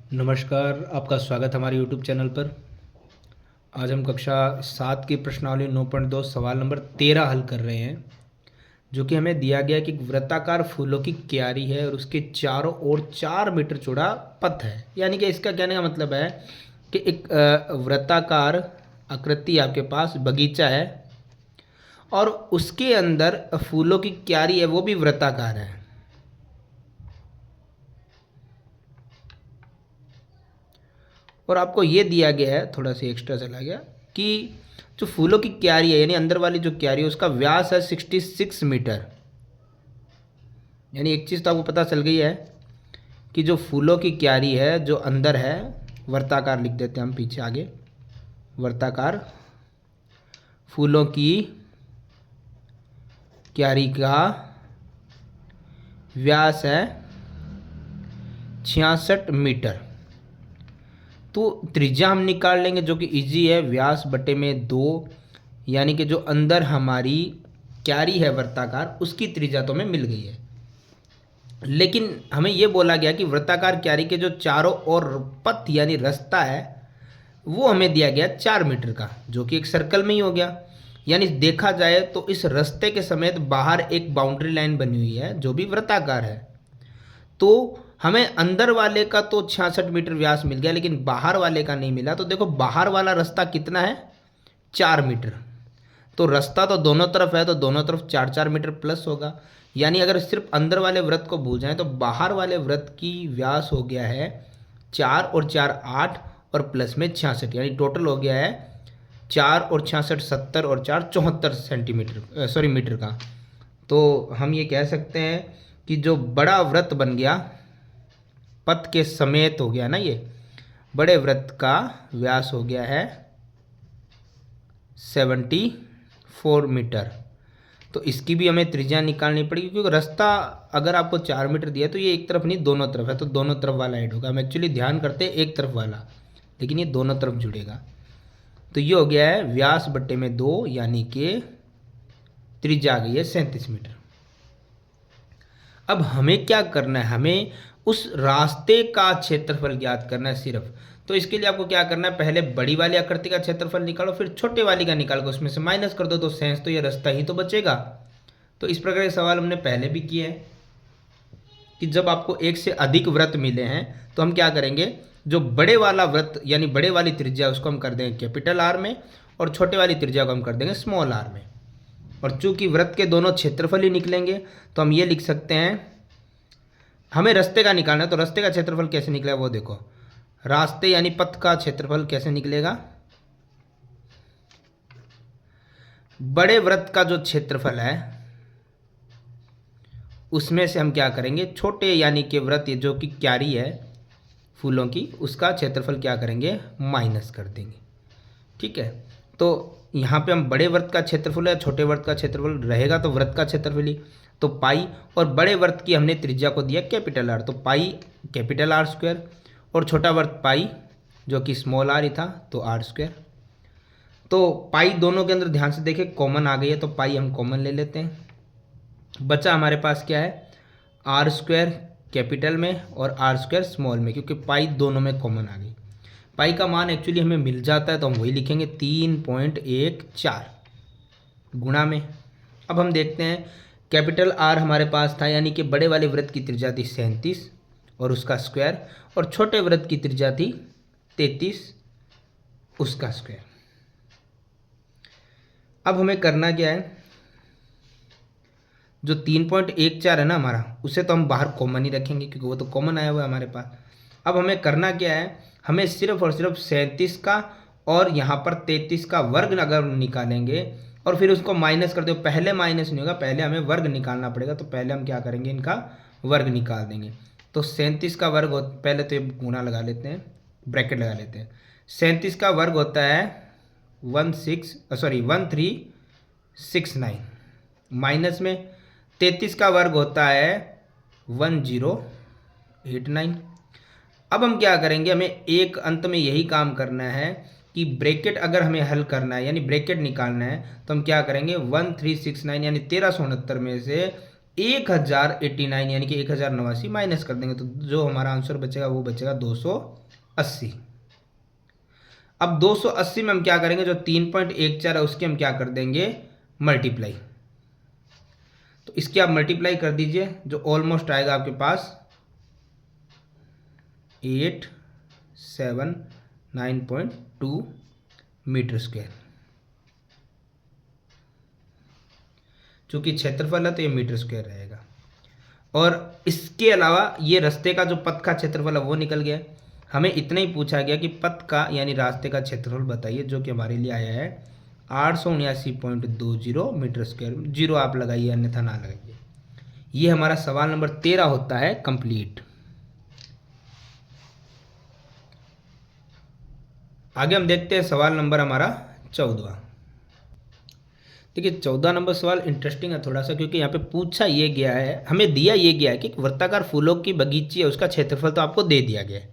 नमस्कार, आपका स्वागत है हमारे यूट्यूब चैनल पर। आज हम कक्षा 7 की प्रश्नावली 9.2 सवाल नंबर 13 हल कर रहे हैं, जो कि हमें दिया गया कि एक वृत्ताकार फूलों की क्यारी है और उसके चारों ओर 4 मीटर चौड़ा पथ है। यानी कि इसका कहने का मतलब है कि एक वृत्ताकार आकृति आपके पास बगीचा है और उसके अंदर फूलों की क्यारी है, वो भी वृत्ताकार है। और आपको ये दिया गया है, थोड़ा सा एक्स्ट्रा चला गया, कि जो फूलों की क्यारी है यानी अंदर वाली जो क्यारी है उसका व्यास है 66 मीटर। यानी एक चीज़ तो आपको पता चल गई है कि जो फूलों की क्यारी है जो अंदर है, वर्ताकार लिख देते हैं हम पीछे आगे, वर्ताकार फूलों की क्यारी का व्यास है 66 मीटर। तो त्रिज्या हम निकाल लेंगे जो कि इजी है, व्यास बटे में 2, यानी कि जो अंदर हमारी क्यारी है वृत्ताकार उसकी त्रिज्या तो हमें मिल गई है। लेकिन हमें यह बोला गया कि वृत्ताकार क्यारी के जो चारों ओर पथ यानी रास्ता है वो हमें दिया गया 4 मीटर का, जो कि एक सर्कल में ही हो गया। यानी देखा जाए तो इस रास्ते के समेत बाहर एक बाउंड्री लाइन बनी हुई है जो भी वृत्ताकार है। तो हमें अंदर वाले का तो 66 मीटर व्यास मिल गया, लेकिन बाहर वाले का नहीं मिला। तो देखो बाहर वाला रास्ता कितना है, 4 मीटर। तो रास्ता तो दोनों तरफ है, तो दोनों तरफ 4-4 मीटर प्लस होगा। यानी अगर सिर्फ अंदर वाले वृत्त को भूल जाएं तो बाहर वाले वृत्त की व्यास हो गया है 4 और 4 8 और प्लस में 66, यानी टोटल हो गया है 4 और 66 70 और 4 74 सेंटीमीटर, सॉरी मीटर का। तो हम ये कह सकते हैं कि जो बड़ा वृत्त बन गया पथ के समेत हो गया ना, ये बड़े वृत्त का व्यास हो गया है 74 मीटर। तो इसकी भी हमें त्रिज्या निकालनी पड़ेगी, क्योंकि रास्ता अगर आपको 4 मीटर दिया तो ये एक तरफ नहीं दोनों तरफ है, तो दोनों तरफ वाला ऐड होगा। हम एक्चुअली ध्यान करते हैं एक तरफ वाला, लेकिन ये दोनों तरफ जुड़ेगा। तो ये हो गया है व्यास बट्टे में 2, यानी कि त्रिज्या आ गई है 37 मीटर। अब हमें क्या करना है, हमें उस रास्ते का क्षेत्रफल ज्ञात करना है सिर्फ। तो इसके लिए आपको क्या करना है, पहले बड़ी वाली आकृति का क्षेत्रफल निकालो, फिर छोटे वाली का निकाल कर उसमें से माइनस कर दो, तो सेंस तो ये रास्ता ही तो बचेगा। तो इस प्रकार के सवाल हमने पहले भी किए हैं कि जब आपको एक से अधिक वृत्त मिले हैं तो हम क्या करेंगे, जो बड़े वाला वृत्त यानी बड़े वाली त्रिज्या उसको हम कर देंगे कैपिटल आर में, और छोटे वाली त्रिज्या को हम कर देंगे स्मॉल आर में। और चूंकि वृत्त के दोनों क्षेत्रफल ही निकलेंगे तो हम ये लिख सकते हैं, हमें रास्ते का निकालना है तो रास्ते का क्षेत्रफल कैसे निकलेगा वो देखो। रास्ते यानी पथ का क्षेत्रफल कैसे निकलेगा, बड़े वृत्त का जो क्षेत्रफल है उसमें से हम क्या करेंगे, छोटे यानी कि वृत्त जो कि क्यारी है फूलों की उसका क्षेत्रफल क्या करेंगे, माइनस कर देंगे। ठीक है, तो यहाँ पे हम बड़े वृत्त का क्षेत्रफल या छोटे वृत्त का क्षेत्रफल रहेगा तो वृत्त का क्षेत्रफल ही, तो पाई, और बड़े वृत्त की हमने त्रिज्या को दिया कैपिटल आर, तो पाई कैपिटल आर स्क्वायर, और छोटा वृत्त पाई जो कि स्मॉल आर ही था तो आर स्क्वायर। तो पाई दोनों के अंदर ध्यान से देखें कॉमन आ गई है, तो पाई हम कॉमन ले लेते हैं। बचा हमारे पास क्या है, आर स्क्वायर कैपिटल में और आर स्क्वायर स्मॉल में, क्योंकि पाई दोनों में कॉमन आ गई। पाई का मान एक्चुअली हमें मिल जाता है तो हम वही लिखेंगे 3.14 गुणा में। अब हम देखते हैं कैपिटल आर हमारे पास था, यानी कि बड़े वाले वृत्त की त्रिज्या थी 37 और उसका स्क्वायर, और छोटे वृत्त की त्रिज्या थी 33 उसका स्क्वायर। अब हमें करना क्या है, जो 3.14 है ना हमारा, उसे तो हम बाहर कॉमन ही रखेंगे क्योंकि वो तो कॉमन आया हुआ है हमारे पास। अब हमें करना क्या है, हमें सिर्फ और सिर्फ 37 का और यहाँ पर 33 का वर्ग अगर निकालेंगे और फिर उसको माइनस कर दो, पहले माइनस नहीं होगा, पहले हमें वर्ग निकालना पड़ेगा। तो पहले हम क्या करेंगे, इनका वर्ग निकाल देंगे। तो 37 का वर्ग पहले तो ये गुणा लगा लेते हैं, ब्रैकेट लगा लेते हैं। 37 का वर्ग होता है 1369, माइनस में 33 का वर्ग होता है 1089। अब हम क्या करेंगे, हमें एक अंत में यही काम करना है कि ब्रैकेट अगर हमें हल करना है यानी ब्रैकेट निकालना है तो हम क्या करेंगे, 1369 यानी 1369 में से 1089 यानी कि 1089 माइनस कर देंगे तो जो हमारा आंसर बचेगा वो बचेगा 280। अब 280 में हम क्या करेंगे, जो 3.14 है उसके हम क्या कर देंगे, मल्टीप्लाई। तो इसकी आप मल्टीप्लाई कर दीजिए, जो ऑलमोस्ट आएगा आपके पास 879.2 मीटर स्क्वायर। चूंकि क्षेत्रफल है तो ये मीटर स्क्वायर रहेगा। और इसके अलावा ये रास्ते का जो पथ का क्षेत्रफल है वो निकल गया। हमें इतना ही पूछा गया कि पथ का यानी रास्ते का क्षेत्रफल बताइए, जो कि हमारे लिए आया है 879.20 मीटर स्क्वायर। जीरो आप लगाइए अन्यथा ना लगाइए। ये हमारा सवाल नंबर 13 होता है कंप्लीट। आगे हम देखते हैं सवाल नंबर हमारा 14। देखिए 14 नंबर सवाल इंटरेस्टिंग है थोड़ा सा, क्योंकि यहाँ पे पूछा ये गया है, हमें दिया ये गया है कि वर्ताकार फूलों की बगीची है, उसका क्षेत्रफल तो आपको दे दिया गया है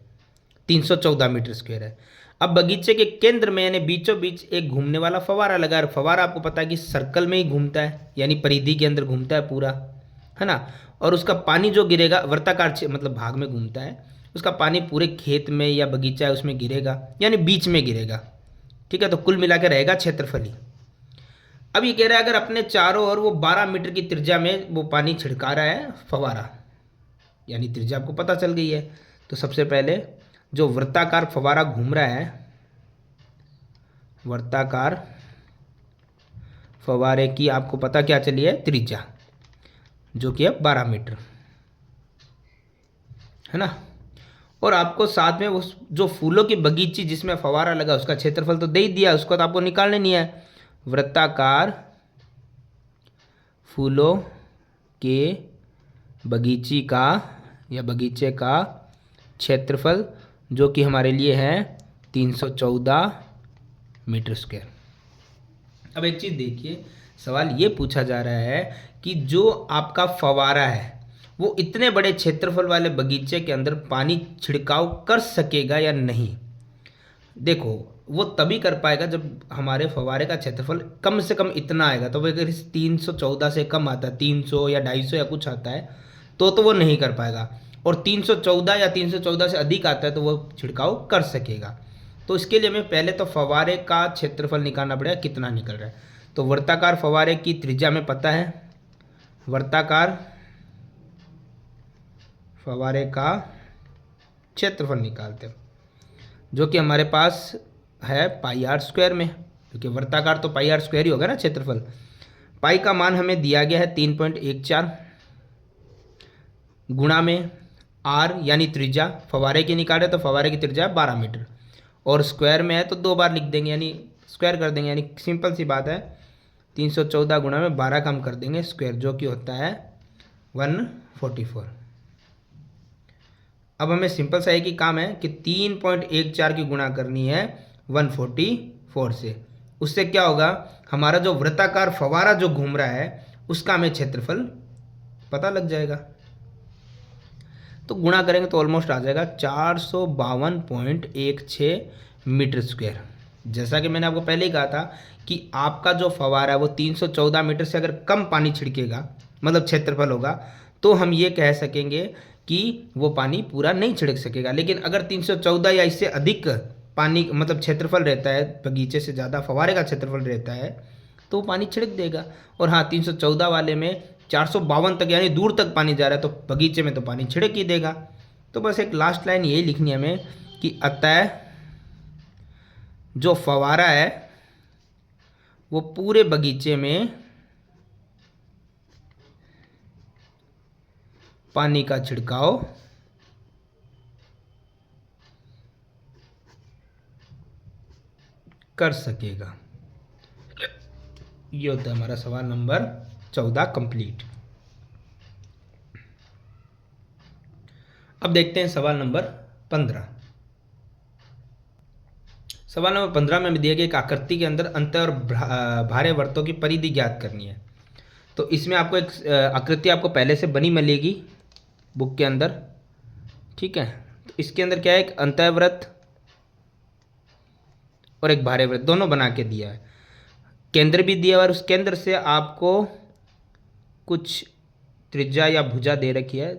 314 मीटर स्क्वायर है। अब बगीचे के केंद्र में यानी बीचों बीच एक घूमने वाला फवारा लगा है। फवारा आपको पता है कि सर्कल में ही घूमता है, यानी परिधि के अंदर घूमता है पूरा, है ना। और उसका पानी जो गिरेगा वर्ताकार मतलब भाग में घूमता है, उसका पानी पूरे खेत में या बगीचा है उसमें गिरेगा, यानी बीच में गिरेगा। ठीक है, तो कुल मिला के रहेगा क्षेत्रफल ही। अब ये कह रहा है अगर अपने चारों ओर वो 12 मीटर की त्रिज्या में वो पानी छिड़का रहा है फवारा, यानी त्रिज्या आपको पता चल गई है। तो सबसे पहले जो वृत्ताकार फवारा घूम रहा है, वृत्ताकार फवारे की आपको पता क्या चली है, त्रिज्या, जो कि है 12 मीटर, है ना। और आपको साथ में उस जो फूलों की बगीची जिसमें फवारा लगा उसका क्षेत्रफल तो दे ही दिया, उसको तो आपको निकालने नहीं है। वृत्ताकार फूलों के बगीची का या बगीचे का क्षेत्रफल, जो कि हमारे लिए है 314 मीटर स्क्वायर। अब एक चीज़ देखिए, सवाल ये पूछा जा रहा है कि जो आपका फवारा है वो इतने बड़े क्षेत्रफल वाले बगीचे के अंदर पानी छिड़काव कर सकेगा या नहीं। देखो वो तभी कर पाएगा जब हमारे फवारे का क्षेत्रफल कम से कम इतना आएगा। तो अगर इस 314 से कम आता है, 300 या 250 या कुछ आता है, तो वो नहीं कर पाएगा। और 314 या 314 से अधिक आता है तो वो छिड़काव कर सकेगा। तो इसके लिए हमें पहले तो फवारे का क्षेत्रफल निकालना पड़ेगा कितना निकल रहा है। तो वर्ताकार फवारे की त्रिज्या में पता है, वर्ताकार फवारे का क्षेत्रफल निकालते हैं, जो कि हमारे पास है पाई आर स्क्वायर में, क्योंकि वर्ताकार तो पाई आर स्क्वायर ही होगा ना क्षेत्रफल। पाई का मान हमें दिया गया है 3.14 गुणा में आर यानी त्रिज्या, फवारे की निकाले तो फवारे की त्रिज्या 12 मीटर, और स्क्वायर में है तो 2 बार लिख देंगे, यानी स्क्वायर कर देंगे, यानी सिंपल सी बात है 314 गुणा में 12 कम कर देंगे स्क्वायर, जो कि होता है 144। अब हमें सिंपल सा एक ही काम है कि 3.14 की गुणा करनी है 144 से। उससे क्या होगा, हमारा जो वृत्ताकार फवारा जो घूम रहा है उसका हमें क्षेत्रफल पता लग जाएगा। तो गुणा करेंगे तो ऑलमोस्ट आ जाएगा 452.16 मीटर स्क्वायर। जैसा कि मैंने आपको पहले ही कहा था कि आपका जो फवारा है वो 314 मीटर से अगर कम पानी छिड़केगा, मतलब क्षेत्रफल होगा, तो हम ये कह सकेंगे कि वो पानी पूरा नहीं छिड़क सकेगा। लेकिन अगर 314 या इससे अधिक पानी मतलब क्षेत्रफल रहता है, बगीचे से ज़्यादा फवारे का क्षेत्रफल रहता है, तो वो पानी छिड़क देगा। और हाँ 314 वाले में 452 तक यानी दूर तक पानी जा रहा है, तो बगीचे में तो पानी छिड़क ही देगा। तो बस एक लास्ट लाइन यही लिखनी है हमें कि अतः जो फवारा है वो पूरे बगीचे में पानी का छिड़काव कर सकेगा। ये होता है हमारा सवाल नंबर 14 कंप्लीट। अब देखते हैं सवाल नंबर 15। सवाल नंबर 15 में दिया गया एक आकृति के अंदर अंत और भारे वृत्तों की परिधि ज्ञात करनी है। तो इसमें आपको एक आकृति आपको पहले से बनी मिलेगी बुक के अंदर, ठीक है। तो इसके अंदर क्या है, एक अंतःवृत्त और एक भारे वृत्त दोनों बना के दिया है। केंद्र भी दिया और उस केंद्र से आपको कुछ त्रिज्या या भुजा दे रखी है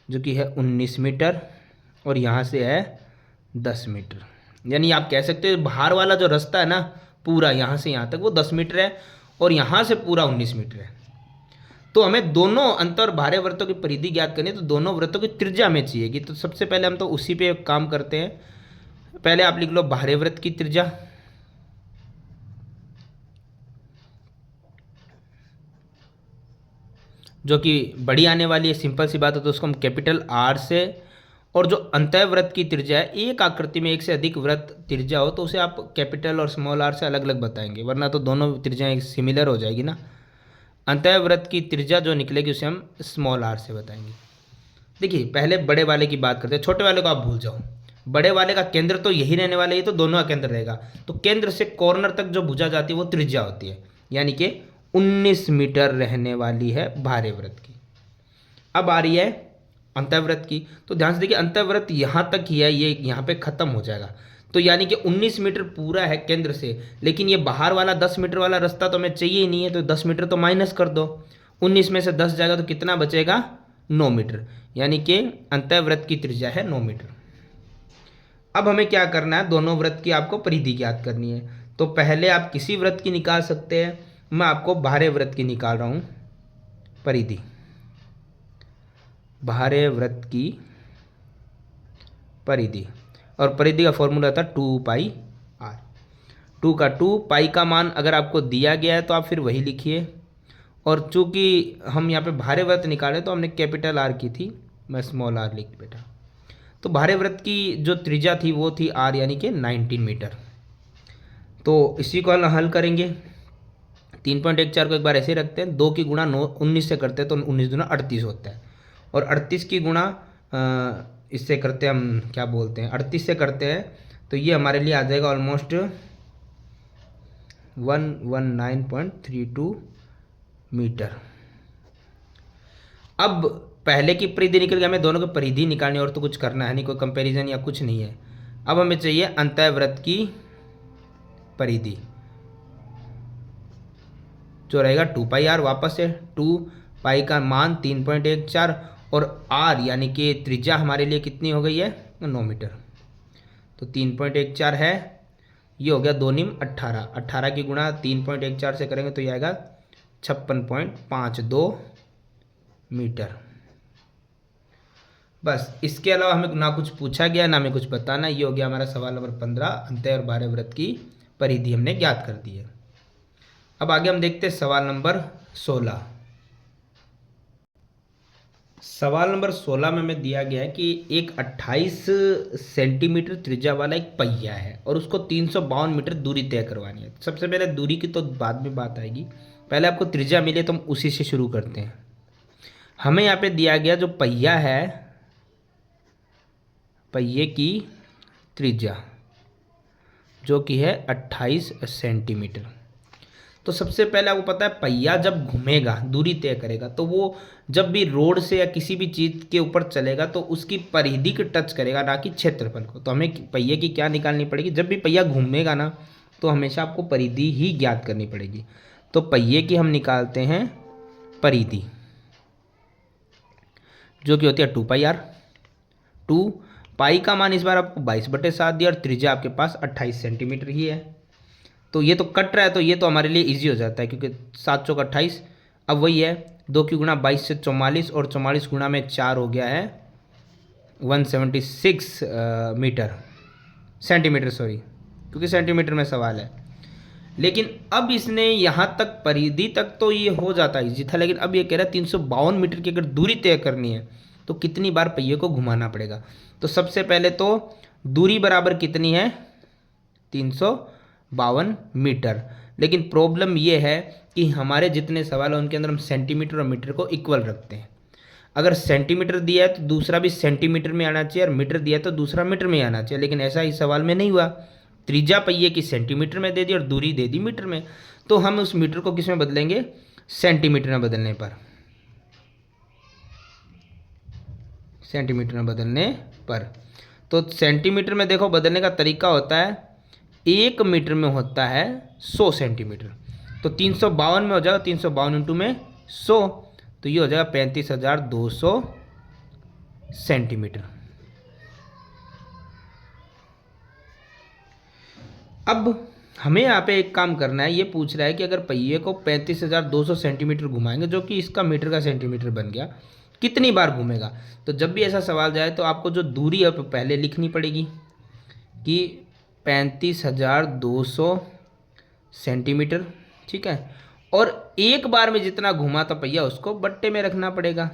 जो कि है 19 मीटर और यहाँ से है 10 मीटर। यानी आप कह सकते हो बाहर वाला जो रास्ता है ना पूरा यहाँ से यहाँ तक वो 10 मीटर है और यहाँ से पूरा 19 मीटर है। तो हमें दोनों अंत और बाह्य वृत्तों की परिधि ज्ञात करनी है, तो दोनों वृत्तों की त्रिज्या हमें चाहिएगी। तो सबसे पहले हम तो उसी पे काम करते हैं। पहले आप लिख लो बाह्य वृत्त की त्रिज्या, जो कि बड़ी आने वाली है, सिंपल सी बात है, तो उसको हम कैपिटल आर से। और जो अंतः वृत्त की त्रिज्या है, एक आकृति में एक से अधिक वृत्त त्रिज्या हो तो उसे आप कैपिटल और स्मॉल आर से अलग अलग बताएंगे, वरना तो दोनों त्रिज्याएं सिमिलर हो जाएगी ना। अंतः वृत्त की त्रिज्या जो निकलेगी उसे हम स्मॉल आर से बताएंगे। देखिए पहले बड़े वाले की बात करते हैं, छोटे वाले को आप भूल जाओ। बड़े वाले का केंद्र तो यही रहने वाला है, ये तो दोनों का केंद्र रहेगा। तो केंद्र से कॉर्नर तक जो भुजा जाती है वो त्रिज्या होती है, यानी कि 19 मीटर रहने वाली है बाह्य वृत्त की। अब आ रही है अंतःवृत्त की, तो ध्यान से देखिए अंतःवृत्त यहाँ तक ही है, ये यहाँ पे खत्म हो जाएगा। तो यानी कि 19 मीटर पूरा है केंद्र से, लेकिन ये बाहर वाला 10 मीटर वाला रास्ता तो हमें चाहिए ही नहीं है, तो 10 मीटर तो माइनस कर दो। 19 में से 10 जाएगा तो कितना बचेगा? 9 मीटर, यानी कि अंतःवृत्त की त्रिज्या है 9 मीटर। अब हमें क्या करना है, दोनों वृत्त की आपको परिधि ज्ञात करनी है। तो पहले आप किसी वृत्त की निकाल सकते हैं, मैं आपको बाह्य वृत्त की निकाल रहा हूँ परिधि। बाह्य वृत्त की परिधि, और परिधि का फॉर्मूला था 2 पाई आर। 2 का 2, पाई का मान अगर आपको दिया गया है तो आप फिर वही लिखिए। और चूंकि हम यहाँ पे बाह्य वृत्त निकाले तो हमने कैपिटल आर की थी, मैं स्मॉल आर लिख बैठा। तो बाह्य वृत्त की जो त्रिज्या थी वो थी आर, यानी कि 19 मीटर। तो इसी को हल करेंगे। 3.14 को एक बार ऐसे रखते हैं, 2 की गुणा 19 से करते हैं तो 19 दूना 38 होता है, और 38 की गुणा इससे करते हैं, हम क्या बोलते हैं 38 से करते हैं, तो ये हमारे लिए आ जाएगा ऑलमोस्ट 119.32 मीटर। अब पहले की परिधि निकल गई, हमें दोनों की परिधि निकालनी और तो कुछ करना है नहीं, कोई कंपैरिजन या कुछ नहीं है। अब हमें चाहिए अंतःवृत्त की परिधि, जो रहेगा 2 पाई आर। वापस से 2 पाई का मान 3.14 और आर यानी कि त्रिज्या हमारे लिए कितनी हो गई है? 9 मीटर। तो 3.14 है, ये हो गया 2 निम 18। 18 की गुणा 3.14 से करेंगे तो ये आएगा 56.52 मीटर। बस, इसके अलावा हमें ना कुछ पूछा गया ना हमें कुछ बताना। ये हो गया हमारा सवाल नंबर 15। अंतः और बाह्य वृत्त की परिधि हमने ज्ञात कर दी है। अब आगे हम देखते हैं सवाल नंबर 16। सवाल नंबर 16 में हमें दिया गया है कि एक 28 सेंटीमीटर त्रिज्या वाला एक पहिया है और उसको 352 मीटर दूरी तय करवानी है। सबसे पहले दूरी की तो बाद में बात आएगी, पहले आपको त्रिज्या मिले तो हम उसी से शुरू करते हैं। हमें यहाँ पे दिया गया जो पहिया है, पहिए की त्रिज्या जो कि है 28 सेंटीमीटर। तो सबसे पहले आपको पता है पहिया जब घूमेगा, दूरी तय करेगा, तो वो जब भी रोड से या किसी भी चीज़ के ऊपर चलेगा तो उसकी परिधि को टच करेगा, ना कि क्षेत्रफल को। तो हमें पहिए की क्या निकालनी पड़ेगी? जब भी पहिया घूमेगा ना तो हमेशा आपको परिधि ही ज्ञात करनी पड़ेगी। तो पहिए की हम निकालते हैं परिधि, जो कि होती है 2 पाई आर। 2 पाई का मान इस बार आपको 22/7 दिया और त्रिज्या आपके पास 28 सेंटीमीटर ही है। तो ये तो कट रहा है, तो ये तो हमारे लिए इजी हो जाता है क्योंकि 7 चौक 28। अब वही है 2 की गुणा 22 से 44 और 44 गुणा में 4 हो गया है 176 मीटर, सेंटीमीटर सॉरी, क्योंकि सेंटीमीटर में सवाल है। लेकिन अब इसने यहाँ तक परिधि तक तो ये हो जाता इजी था, लेकिन अब ये कह रहा है 352 मीटर की अगर दूरी तय करनी है तो कितनी बार पहिए को घुमाना पड़ेगा। तो सबसे पहले तो दूरी बराबर कितनी है? 352 मीटर। लेकिन प्रॉब्लम ये है कि हमारे जितने सवाल हैं उनके अंदर हम सेंटीमीटर और मीटर को इक्वल रखते हैं। अगर सेंटीमीटर दिया है तो दूसरा भी सेंटीमीटर में आना चाहिए, और मीटर दिया है तो दूसरा मीटर में आना चाहिए, लेकिन ऐसा इस सवाल में नहीं हुआ। त्रिज्या पहिए की सेंटीमीटर में दे दी और दूरी दे दी मीटर में, तो हम उस मीटर को किस में बदलेंगे? सेंटीमीटर में बदलने पर। सेंटीमीटर में बदलने पर तो सेंटीमीटर में देखो बदलने का तरीका होता है, 1 मीटर में होता है 100 सेंटीमीटर। तो 352 में हो जाएगा 352 इंटू में 100, तो ये हो जाएगा 35,200 सेंटीमीटर। अब हमें यहाँ पे एक काम करना है, ये पूछ रहा है कि अगर पहिए को 35,200 सेंटीमीटर घुमाएंगे, जो कि इसका मीटर का सेंटीमीटर बन गया, कितनी बार घूमेगा। तो जब भी ऐसा सवाल जाए तो आपको जो दूरी है पहले लिखनी पड़ेगी कि 35,200 सेंटीमीटर, ठीक है। और एक बार में जितना घुमा था पहिया उसको बट्टे में रखना पड़ेगा।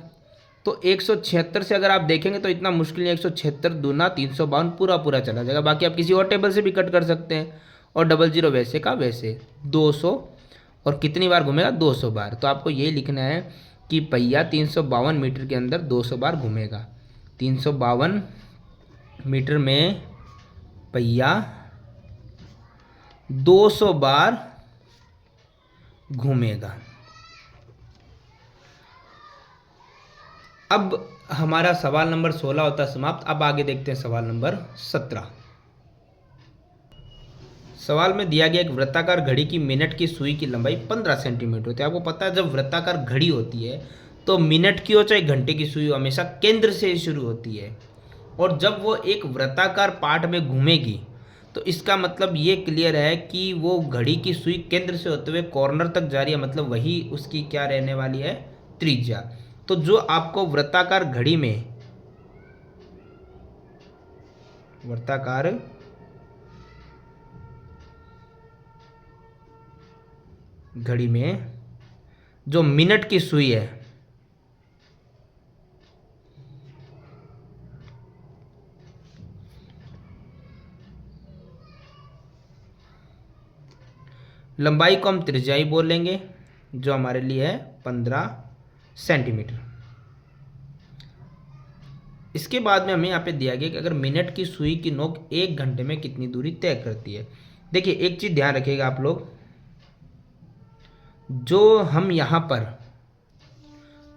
तो 176 से अगर आप देखेंगे तो इतना मुश्किल नहीं, 176 दूना 352 पूरा पूरा चला जाएगा। बाकी आप किसी और टेबल से भी कट कर सकते हैं। और 00 वैसे का वैसे 200, और कितनी बार घूमेगा 200 बार। तो आपको ये लिखना है कि पहिया 352 मीटर के अंदर 200 बार घूमेगा। 352 मीटर में पहिया 200 बार घूमेगा। अब हमारा सवाल नंबर 16 होता है समाप्त। अब आगे देखते हैं सवाल नंबर 17। सवाल में दिया गया एक वृत्ताकार घड़ी की मिनट की सुई की लंबाई 15 सेंटीमीटर होती है। आपको पता है जब वृत्ताकार घड़ी होती है तो मिनट की हो चाहे घंटे की सुई हमेशा केंद्र से शुरू होती है। और जब वो एक वृत्ताकार पार्ट में घूमेगी तो इसका मतलब ये क्लियर है कि वो घड़ी की सुई केंद्र से होते हुए कॉर्नर तक जा रही है, मतलब वही उसकी क्या रहने वाली है, त्रिज्या। तो जो आपको वृत्ताकार घड़ी में जो मिनट की सुई है लंबाई को हम त्रिज्याई बोलेंगे, जो हमारे लिए है 15 सेंटीमीटर। इसके बाद में हमें यहाँ पे दिया गया कि अगर मिनट की सुई की नोक 1 घंटे में कितनी दूरी तय करती है। देखिए एक चीज़ ध्यान रखिएगा आप लोग, जो हम यहाँ पर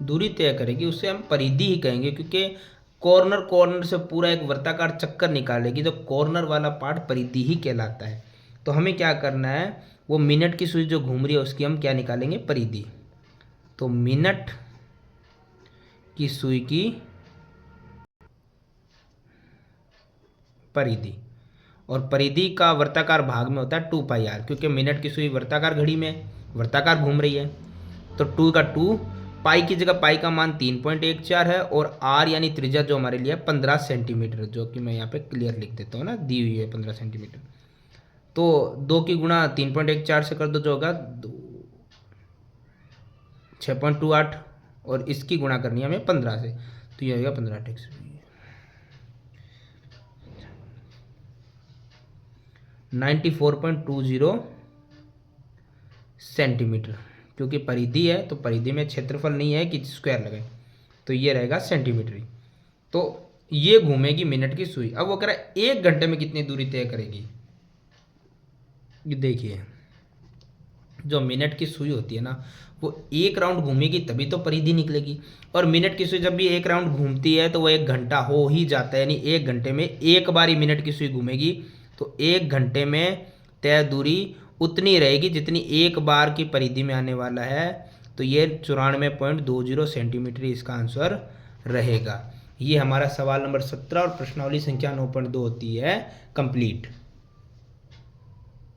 दूरी तय करेगी उसे हम परिधि ही कहेंगे, क्योंकि कॉर्नर से पूरा एक वृत्ताकार चक्कर निकालेगी तो कॉर्नर वाला पार्ट परिधि ही कहलाता है। तो हमें क्या करना है, वो मिनट की सुई जो घूम रही है उसकी हम क्या निकालेंगे, परिधि। तो मिनट की सुई की परिधि, और परिधि का वर्ताकार भाग में होता है 2πr, क्योंकि मिनट की सुई वर्ताकार घड़ी में वर्ताकार घूम रही है। तो 2 का 2, पाई की जगह पाई का मान 3.14 है, और r यानी त्रिज्या जो हमारे लिए 15 सेंटीमीटर, जो कि मैं यहाँ पे क्लियर लिख देता हूँ ना, दी हुई है 15 सेंटीमीटर। तो 2 की गुणा 3.14 से कर दो, जो होगा 6.28, और इसकी गुणा करनी है हमें 15 से, तो ये होगा 15 94.20 सेंटीमीटर। क्योंकि परिधि है तो परिधि में क्षेत्रफल नहीं है कि स्क्वायर लगाए, तो ये रहेगा सेंटीमीटर ही। तो ये घूमेगी मिनट की सुई। अब वो कह रहा है 1 घंटे में कितनी दूरी तय करेगी। ये देखिए जो मिनट की सुई होती है ना, वो 1 राउंड घूमेगी तभी तो परिधि निकलेगी। और मिनट की सुई जब भी 1 राउंड घूमती है तो वो 1 घंटा हो ही जाता है, यानी 1 घंटे में एक बार ही मिनट की सुई घूमेगी। तो 1 घंटे में तय दूरी उतनी रहेगी जितनी एक बार की परिधि में आने वाला है। तो ये 94.20 सेंटीमीटर इसका आंसर रहेगा। ये हमारा सवाल नंबर 17 और प्रश्नावली संख्या 9.2 होती है कंप्लीट।